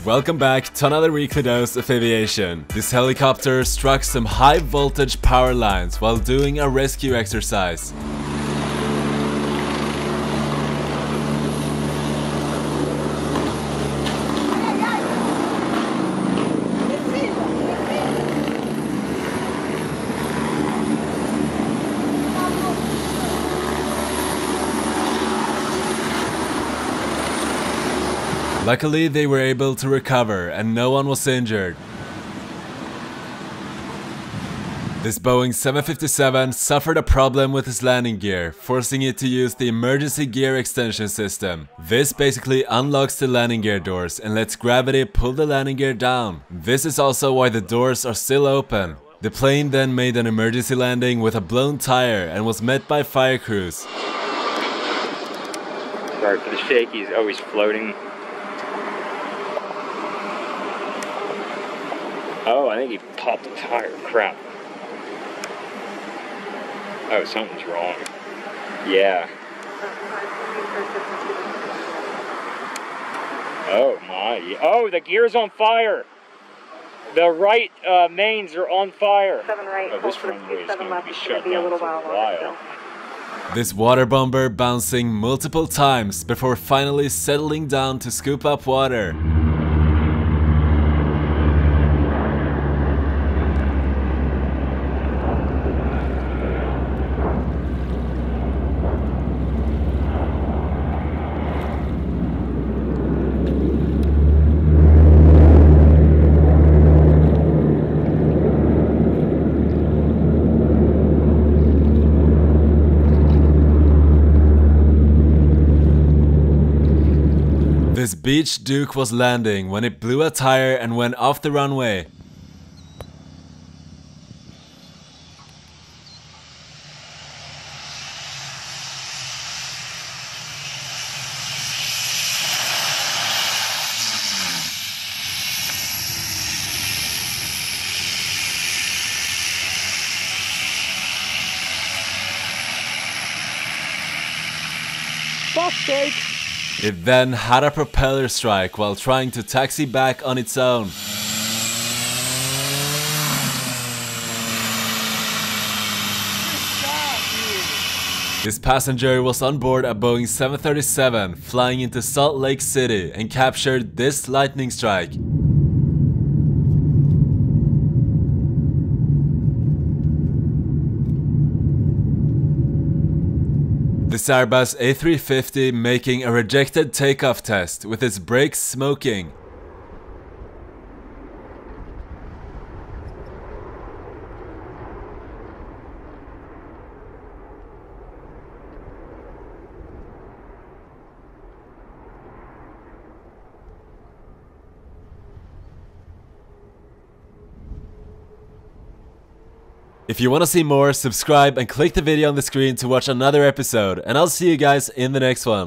welcome back to another weekly dose of aviation. This helicopter struck some high voltage power lines while doing a rescue exercise. Luckily, they were able to recover and no one was injured. This Boeing 757 suffered a problem with its landing gear, forcing it to use the emergency gear extension system. This basically unlocks the landing gear doors and lets gravity pull the landing gear down. This is also why the doors are still open. The plane then made an emergency landing with a blown tire and was met by fire crews. Sorry for the shaky, he's always floating. Oh, I think he popped a tire. Crap. Oh, something's wrong. Yeah. Oh my. Oh, the gear's on fire. The right mains are on fire. 7 right. Oh, this runway is going to be shut down for a while. This water bomber bouncing multiple times before finally settling down to scoop up water. This Beach Duke was landing when it blew a tire and went off the runway. Fuck's sake! It then had a propeller strike while trying to taxi back on its own. This passenger was on board a Boeing 737 flying into Salt Lake City and captured this lightning strike. This Airbus A350 making a rejected takeoff test with its brakes smoking. If you want to see more, subscribe and click the video on the screen to watch another episode, and I'll see you guys in the next one.